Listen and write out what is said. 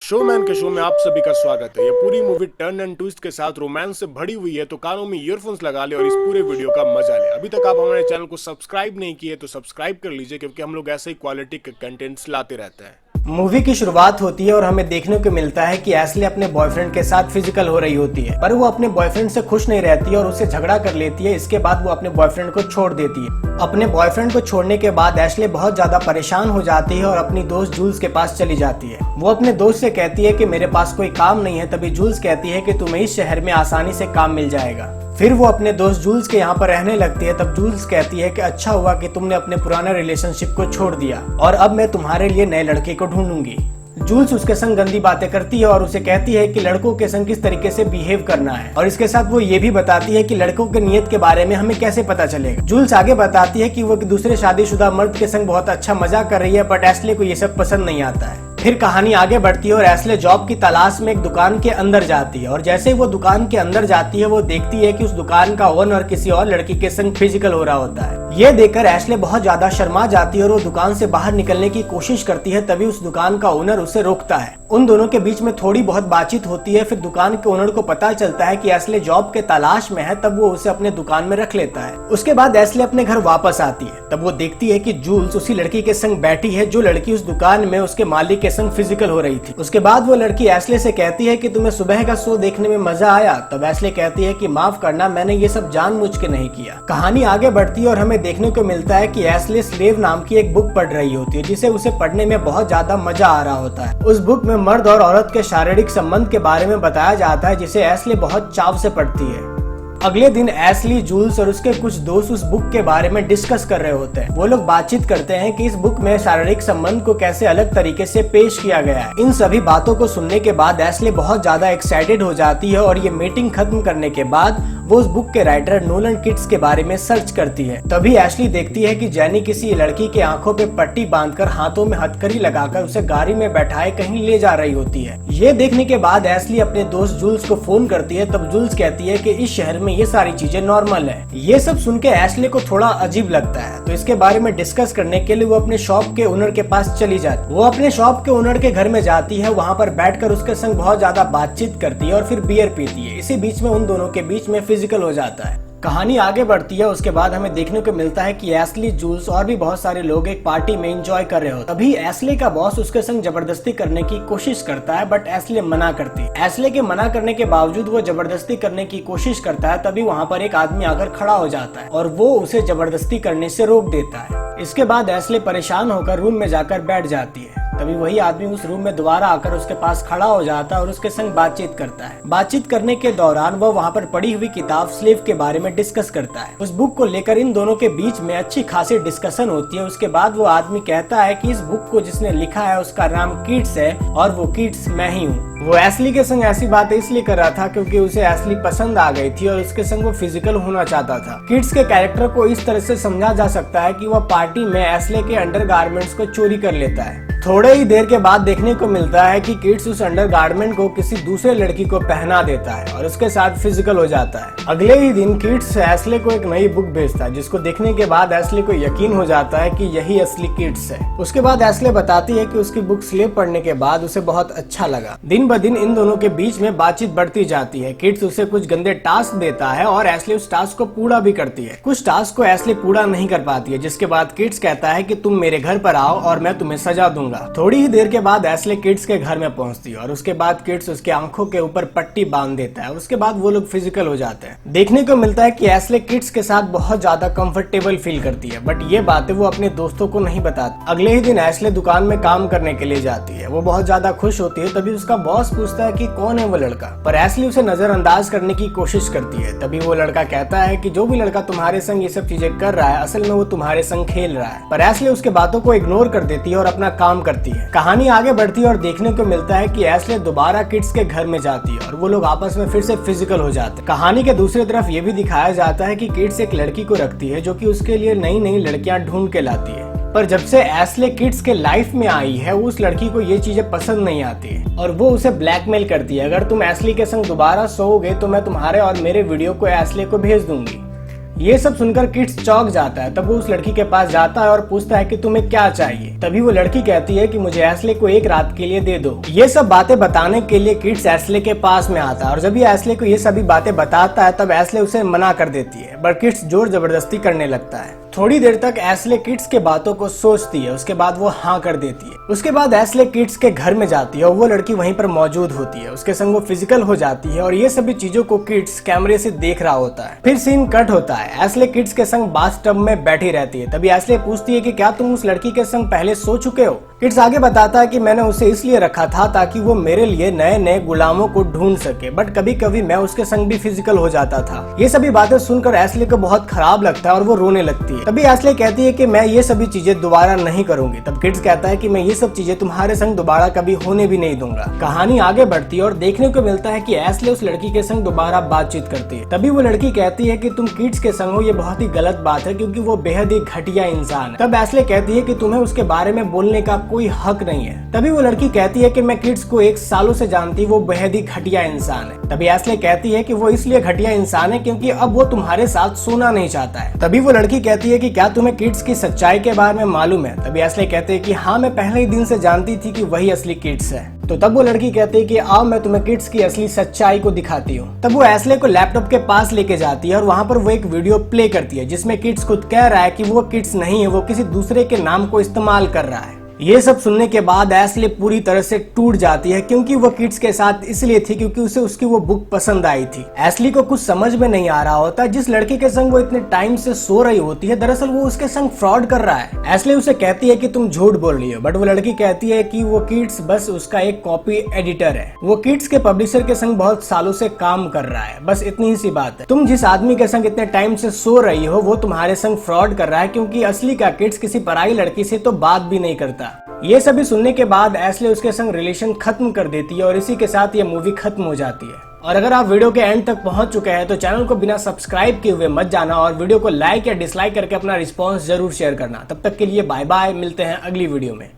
Showman के show में आप सभी का स्वागत है। ये पूरी मूवी टर्न एंड ट्विस्ट के साथ रोमांस से भरी हुई है, तो कानों में ईयरफोन्स लगा ले और इस पूरे वीडियो का मजा ले। अभी तक आप हमारे चैनल को सब्सक्राइब नहीं किए तो सब्सक्राइब कर लीजिए, क्योंकि हम लोग ऐसे ही क्वालिटी के कंटेंट्स लाते रहते हैं। मूवी की शुरुआत होती है और हमें देखने को मिलता है कि एशले अपने बॉयफ्रेंड के साथ फिजिकल हो रही होती है, पर वो अपने बॉयफ्रेंड से खुश नहीं रहती है और उससे झगड़ा कर लेती है। इसके बाद वो अपने बॉयफ्रेंड को छोड़ देती है। अपने बॉयफ्रेंड को छोड़ने के बाद एशले बहुत ज्यादा परेशान हो जाती है और अपनी दोस्त जूल्स के पास चली जाती है। वो अपने दोस्त से कहती है कि मेरे पास कोई काम नहीं है। तभी जूल्स कहती है कि तुम्हें इस शहर में आसानी से काम मिल जाएगा। फिर वो अपने दोस्त जूल्स के यहाँ पर रहने लगती है। तब जूल्स कहती है कि अच्छा हुआ कि तुमने अपने पुराने रिलेशनशिप को छोड़ दिया और अब मैं तुम्हारे लिए नए लड़के को ढूंढूंगी। जूल्स उसके संग गंदी बातें करती है और उसे कहती है कि लड़कों के संग किस तरीके से बिहेव करना है, और इसके साथ वो ये भी बताती है कि लड़कों के नियत के बारे में हमें कैसे पता चलेगा। जूल्स आगे बताती है कि वो दूसरे शादीशुदा मर्द के संग बहुत अच्छा मजा कर रही है, बट एशले को ये सब पसंद नहीं आता है। फिर कहानी आगे बढ़ती है और एशले जॉब की तलाश में एक दुकान के अंदर जाती है, और जैसे ही वो दुकान के अंदर जाती है वो देखती है कि उस दुकान का ओनर किसी और लड़की के संग फिजिकल हो रहा होता है। ये देखकर एशले बहुत ज्यादा शर्मा जाती है और वो दुकान से बाहर निकलने की कोशिश करती है। तभी उस दुकान का ओनर उसे रोकता है। उन दोनों के बीच में थोड़ी बहुत बातचीत होती है। फिर दुकान के ओनर को पता चलता है कि एशले जॉब के तलाश में है, तब वो उसे अपने दुकान में रख लेता है। उसके बाद एशले अपने घर वापस आती है। तब वो देखती है कि जूल्स उसी लड़की के संग बैठी है जो लड़की उस दुकान में उसके मालिक के संग फिजिकल हो रही थी। उसके बाद वो लड़की एशले से कहती है कि तुम्हें सुबह का शो देखने में मजा आया। तब एशले कहती है कि माफ करना, मैंने ये सब जानबूझ के नहीं किया। कहानी आगे बढ़ती है और हमें देखने को मिलता है कि एशले स्लेव नाम की एक बुक पढ़ रही होती है, जिसे उसे पढ़ने में बहुत ज्यादा मजा आ रहा होता है। उस बुक में मर्द और औरत के शारीरिक संबंध के बारे में बताया जाता है, जिसे एशले बहुत चाव से पढ़ती है। अगले दिन एशली, जूल्स और उसके कुछ दोस्त उस बुक के बारे में डिस्कस कर रहे होते हैं। वो लोग बातचीत करते हैं कि इस बुक में शारीरिक संबंध को कैसे अलग तरीके से पेश किया गया है। इन सभी बातों को सुनने के बाद एशले बहुत ज्यादा एक्साइटेड हो जाती है और ये मीटिंग खत्म करने के बाद वो उस बुक के राइटर नोलन किट्स के बारे में सर्च करती है। तभी एशली देखती है कि जेनी किसी लड़की के आंखों पे पट्टी बांधकर हाथों में हथकड़ी लगाकर उसे गाड़ी में बैठाए कहीं ले जा रही होती है। ये देखने के बाद एशली अपने दोस्त जूल्स को फोन करती है। तब जूल्स कहती है कि इस शहर में ये सारी चीजें नॉर्मल है। ये सब सुन के एशले को थोड़ा अजीब लगता है, तो इसके बारे में डिस्कस करने के लिए वो अपने शॉप के ओनर के पास चली जाती है। वो अपने शॉप के ओनर के घर में जाती है, वहाँ पर बैठकर उसके संग बहुत ज्यादा बातचीत करती है और फिर बियर पीती है। इसी बीच में उन दोनों के बीच में फिजिकल हो जाता है। कहानी आगे बढ़ती है। उसके बाद हमें देखने को मिलता है कि एशली, जूल्स और भी बहुत सारे लोग एक पार्टी में एंजॉय कर रहे हो। तभी एशले का बॉस उसके संग जबरदस्ती करने की कोशिश करता है, बट एशले मना करती है। एशले के मना करने के बावजूद वो जबरदस्ती करने की कोशिश करता है। तभी वहाँ पर एक आदमी आकर खड़ा हो जाता है और वो उसे जबरदस्ती करने से रोक देता है। इसके बाद एशले परेशान होकर रूम में जाकर बैठ जाती है। तभी वही आदमी उस रूम में दोबारा आकर उसके पास खड़ा हो जाता है और उसके संग बातचीत करता है। बातचीत करने के दौरान वो वहाँ पर पड़ी हुई किताब स्लेव के बारे में डिस्कस करता है। उस बुक को लेकर इन दोनों के बीच में अच्छी खासी डिस्कशन होती है। उसके बाद वो आदमी कहता है कि इस बुक को जिसने लिखा है उसका नाम किट्स है और वो किट्स मैं ही हूँ। वो एशली के संग ऐसी बात इसलिए कर रहा था क्योंकि उसे एशली पसंद आ गई थी और उसके संग वो फिजिकल होना चाहता था। किट्स के कैरेक्टर को इस तरह से समझा जा सकता है कि वह पार्टी में एशले के अंडरगारमेंट्स को चोरी कर लेता है। थोड़े ही देर के बाद देखने को मिलता है कि किट्स उस अंडरगारमेंट को किसी दूसरे लड़की को पहना देता है और उसके साथ फिजिकल हो जाता है। अगले ही दिन किट्स एशले को एक नई बुक भेजता है, जिसको देखने के बाद एशले को यकीन हो जाता है कि यही असली किट्स है। उसके बाद एशले बताती है कि उसकी बुक स्लेव पढ़ने के बाद उसे बहुत अच्छा लगा। दिन ब दिन इन दोनों के बीच में बातचीत बढ़ती जाती है। किट्स उसे कुछ गंदे टास्क देता है और एशले उस टास्क को पूरा भी करती है। कुछ टास्क को एशले पूरा नहीं कर पाती है, जिसके बाद किट्स कहता है कि तुम मेरे घर पर आओ और मैं तुम्हें सजा दूंगा। थोड़ी ही देर के बाद एशले किट्स के घर में पहुंचती है और उसके बाद किट्स उसके आंखों के ऊपर पट्टी बांध देता है। उसके बाद वो लोग फिजिकल हो जाते हैं। देखने को मिलता है कि एशले किट्स के साथ बहुत ज्यादा कंफर्टेबल फील करती है, बट ये बातें वो अपने दोस्तों को नहीं बताती। अगले ही दिन एशले दुकान में काम करने के लिए जाती है। वो बहुत ज्यादा खुश होती है। तभी उसका बॉस पूछता है कि कौन है वो लड़का, पर एशले उसे नजरअंदाज करने की कोशिश करती है। तभी वो लड़का कहता है कि जो भी लड़का तुम्हारे संग ये सब चीजें कर रहा है, असल में वो तुम्हारे संग खेल रहा है। पर एशले उसके बातों को इग्नोर कर देती है और अपना काम करती है। कहानी आगे बढ़ती है और देखने को मिलता है कि एशले दोबारा किट्स के घर में जाती है और वो लोग आपस में फिर से फिजिकल हो जाते हैं। कहानी के दूसरी तरफ ये भी दिखाया जाता है कि किट्स एक लड़की को रखती है जो कि उसके लिए नई नई लड़कियां ढूंढ के लाती है। पर जब से एशले किट्स के लाइफ में आई है, उस लड़की को ये चीजें पसंद नहीं आती है और वो उसे ब्लैकमेल करती है। अगर तुम एशले के संग दोबारा सोओगे तो मैं तुम्हारे और मेरे वीडियो को एशले को भेज दूंगी। ये सब सुनकर किड्स चौंक जाता है। तब वो उस लड़की के पास जाता है और पूछता है कि तुम्हें क्या चाहिए। तभी वो लड़की कहती है कि मुझे एस्ले को एक रात के लिए दे दो। ये सब बातें बताने के लिए किड्स एस्ले के पास में आता है और जब ये एस्ले को ये सभी बातें बताता है तब एस्ले उसे मना कर देती है, बट किड्स जोर जबरदस्ती करने लगता है। थोड़ी देर तक एस्ले किड्स के बातों को सोचती है, उसके बाद वो हाँ कर देती है। उसके बाद एस्ले किड्स के घर में जाती है और वो लड़की वहीं पर मौजूद होती है। उसके संग वो फिजिकल हो जाती है और ये सभी चीजों को किड्स कैमरे से देख रहा होता है। फिर सीन कट होता है, एस्ले किड्स के संग बाथटब में बैठी रहती है। तभी एस्ले पूछती है कि क्या तुम उस लड़की के संग पहले सो चुके हो। किड्स आगे बताता है कि मैंने उसे इसलिए रखा था ताकि वो मेरे लिए नए नए गुलामों को ढूंढ सके, बट कभी कभी मैं उसके संग भी फिजिकल हो जाता था। ये सभी बातें सुनकर एस्ले को बहुत खराब लगता है और वो रोने लगती है। तभी एस्ले कहती है कि मैं ये सभी चीजें दोबारा नहीं करूंगी। तब किड्स कहता है कि मैं ये सब चीजें तुम्हारे संग दोबारा कभी होने भी नहीं दूंगा। कहानी आगे बढ़ती है और देखने को मिलता है कि एस्ले उस लड़की के संग दोबारा बातचीत करती है। तभी वो लड़की कहती है कि तुम किड्स के संग हो, ये बहुत ही गलत बात है क्योंकि वो बेहद ही घटिया इंसान है। तब एस्ले कहती है कि तुम्हें उसके बारे में बोलने का कोई हक नहीं है। तभी वो लड़की कहती है कि मैं किड्स को 1 सालों से जानती, वो बेहद ही घटिया इंसान है। तभी एस्ले कहती है कि वो इसलिए घटिया इंसान है क्योंकि अब वो तुम्हारे साथ सोना नहीं चाहता है। तभी वो लड़की कहती है कि क्या तुम्हें किड्स की सच्चाई के बारे में मालूम है। तभी एस्ले कहते हैं कि हाँ, मैं पहले ही दिन से जानती थी कि वही असली किड्स है। तो तब वो लड़की कहती है कि आओ मैं तुम्हें किड्स की असली सच्चाई को दिखाती हूँ। तब वो एस्ले को लैपटॉप के पास लेके जाती है और वहाँ पर वो एक वीडियो प्ले करती है जिसमें किड्स खुद कह रहा है कि वो किड्स नहीं है, वो किसी दूसरे के नाम को इस्तेमाल कर रहा है। ये सब सुनने के बाद एस्ले पूरी तरह से टूट जाती है क्योंकि वो किड्स के साथ इसलिए थी क्योंकि उसे उसकी वो बुक पसंद आई थी। एस्ले को कुछ समझ में नहीं आ रहा होता, जिस लड़के के संग वो इतने टाइम से सो रही होती है दरअसल वो उसके संग फ्रॉड कर रहा है। एस्ले उसे कहती है कि तुम झूठ बोल रही हो, बट वो लड़की कहती है कि वो किड्स बस उसका एक कॉपी एडिटर है। वो किड्स के पब्लिशर के संग बहुत सालों से काम कर रहा है, बस इतनी ही सी बात है। तुम जिस आदमी के संग इतने टाइम से सो रही हो वो तुम्हारे संग फ्रॉड कर रहा है क्योंकि असली का किड्स किसी पराई लड़की से तो बात भी नहीं करता। ये सभी सुनने के बाद एस्ले उसके संग रिलेशन खत्म कर देती है और इसी के साथ ये मूवी खत्म हो जाती है। और अगर आप वीडियो के एंड तक पहुंच चुके हैं तो चैनल को बिना सब्सक्राइब किए हुए मत जाना और वीडियो को लाइक या डिसलाइक करके अपना रिस्पॉन्स जरूर शेयर करना। तब तक के लिए बाय बाय, मिलते हैं अगली वीडियो में।